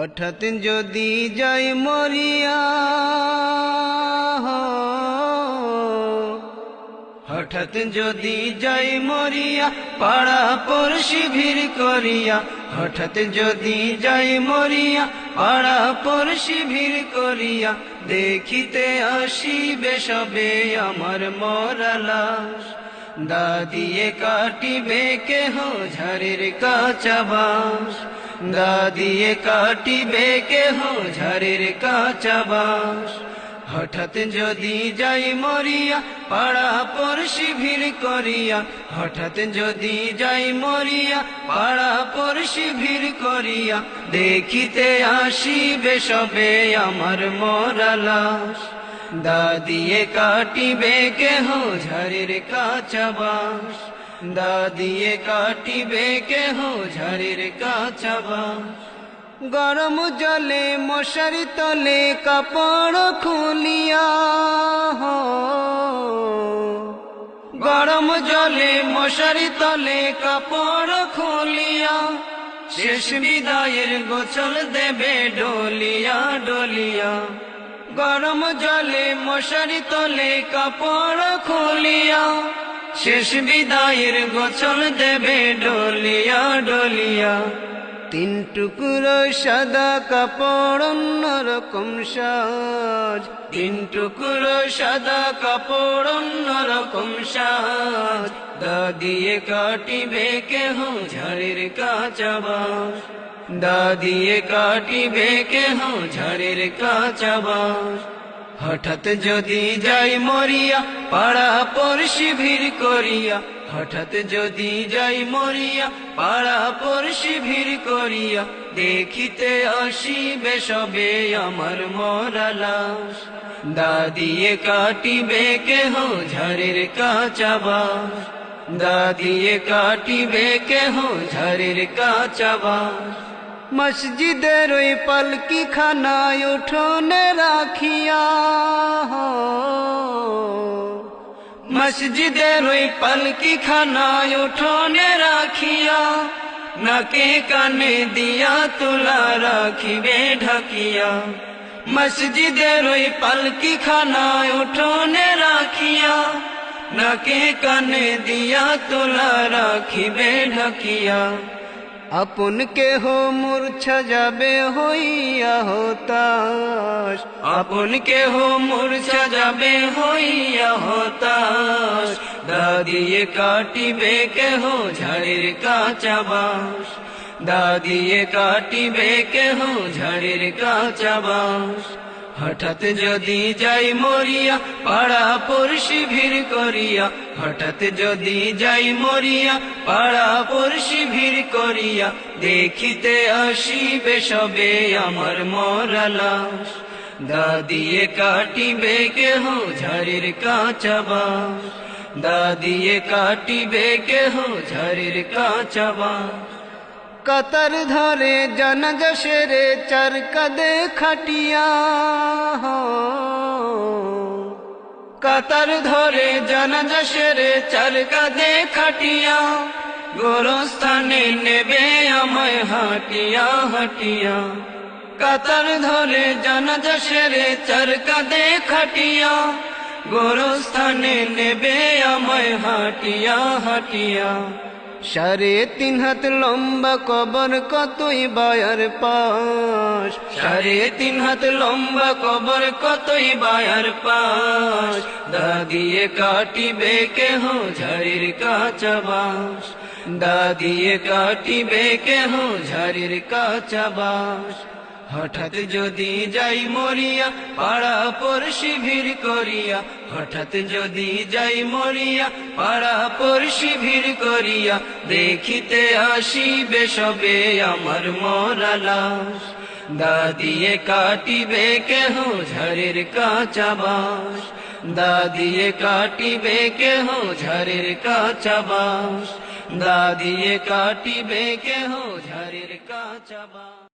হঠাৎ যদি যাই মরিয়া, হঠাৎ যদি যাই মরিয়া, পাড়া পড়শি ভিড় করিয়া। হঠাৎ যদি যাই মরিয়া, পাড়া পড়শি ভিড় করিয়া। দেখিতে আসিবে সবে আমার মরা লাশ। দা দিয়ে কাটিবে কেহ ঝাড়ের কাঁচা বাঁশ। দা দিয়ে কাটিবে কেহ ঝাড়ের কাঁচা বাঁশ। হঠাৎ যদি যাই মরিয়া, পাড়া পড়শি ভিড় করিয়া। হঠাৎ যদি যাই মরিয়া, পাড়া পড়শি ভিড় করিয়া। দেখিতে আসিবে সবে আমার মরা লাশ। দা দিয়ে কাটিবে কেহ ঝাড়ের কাঁচা বাঁশ। দা দিয়ে কাটিবে কেহ ঝাড়ের কাঁচা বাঁশ। গরম জলে মশারি তলে কাপড় খুলিয়া, গরম জলে মশারি তলে কাপড় খুলিয়া। শেষ বিদায়ের গোসল দেবে ডলিয়া ডলিয়া। গরম জলে মশারি তলে কাপড় খুলিয়া। শেষ বিদায়ের গোসল দেবে ডলিয়া ডলিয়া। তিন টুকরো সাদা কাপড় অন্যরকম সাজ। তিন টুকরো সাদা কাপড় অন্যরকম সাজ। দা দিয়ে কাটিবে কেহ ঝাড়ের কাঁচা বাঁশ। দা দিয়ে কাটিবে কেহ ঝাড়ের কাঁচা বাঁশ। হঠাৎ যদি যাই মরিয়া, পাড়া পড়শি ভিড় করিয়া। হঠাৎ যদি যাই মরিয়া, পাড়া পড়শি ভিড় করিয়া। দেখিতে আসিবে সবে আমার মরা লাশ। দা দিয়ে কাটিবে কেহ ঝাড়ের কাঁচা বাঁশ। দা দিয়ে কাটিবে কেহ ঝাড়ের কাঁচা বাঁশ। মসজিদের ওই পালকি খানায় উঠোনে রাখিয়া, মসজিদের ওই পালকি খানায় উঠোনে রাখিয়া। নাকে কানে দিয়া তুলা রাখিবে ঢাকিয়া। মসজিদের ওই পালকি খানায় উঠোনে রাখিয়া। নাকে কানে দিয়া তুলা রাখিবে ঢাকিয়া। আপন কেহ মূর্ছা যাবে হইয়া হতাশ। আপন কেহ মূর্ছা যাবে হইয়া হতাশ। দা দিয়ে কাটিবে কেহ ঝাড়ের কাঁচা বাঁশ। দা দিয়ে কাটিবে কেহ ঝাড়ের কাঁচা বাঁশ। হঠাৎ যদি যাই মরিয়া, পাড়া পড়শি ভিড় করিয়া। হঠাৎ যদি যাই মরিয়া, পাড়া পড়শি ভিড় করিয়া। দেখিতে আসিবে সবে আমার মরা লাশ। দা দিয়ে কাটিবে কেহ ঝাড়ের কাঁচা বাঁশ। দা দিয়ে কাটিবে কেহ ঝাড়ের কাঁচা বাঁশ। কাতার ধরে জানাজা সেরে চার কাঁধে খাটিয়া। কাতার ধরে জানাজা সেরে চার কাঁধে খাটিয়া। গোরস্থানে নেবে আমায় হাটিয়া হাটিয়া। কাতার ধরে জানাজা সেরে চার কাঁধে খাটিয়া। গোরস্থানে নেবে আমায় হাটিয়া হাটিয়া। 3.5 হাত লম্বা কবর কতই বায়ার পাশ। 3.5 হাত লম্বা কবর কতই বায়ার পাশ। দা দিয়ে কাটিবে কেহ ঝাড়ের কাঁচা বাঁশ। দা দিয়ে কাটিবে কেহ ঝাড়ের কাঁচা বাঁশ। হঠাৎ যদি যাই মরিয়া, পাড়া পড়শি ভিড় করিয়া। হঠাৎ যদি যাই মরিয়া, পাড়া পড়শি ভিড় করিয়া। দেখিতে আসিবে সবে আমার মরা লাশ। দা দিয়ে কাটিবে কেহ ঝাড়ের কাঁচা বাঁশ। দা দিয়ে কাটিবে কেহ ঝাড়ের কাঁচা বাঁশ। দা দিয়ে কাটিবে কেহ ঝাড়ের কাঁচা বাঁশ।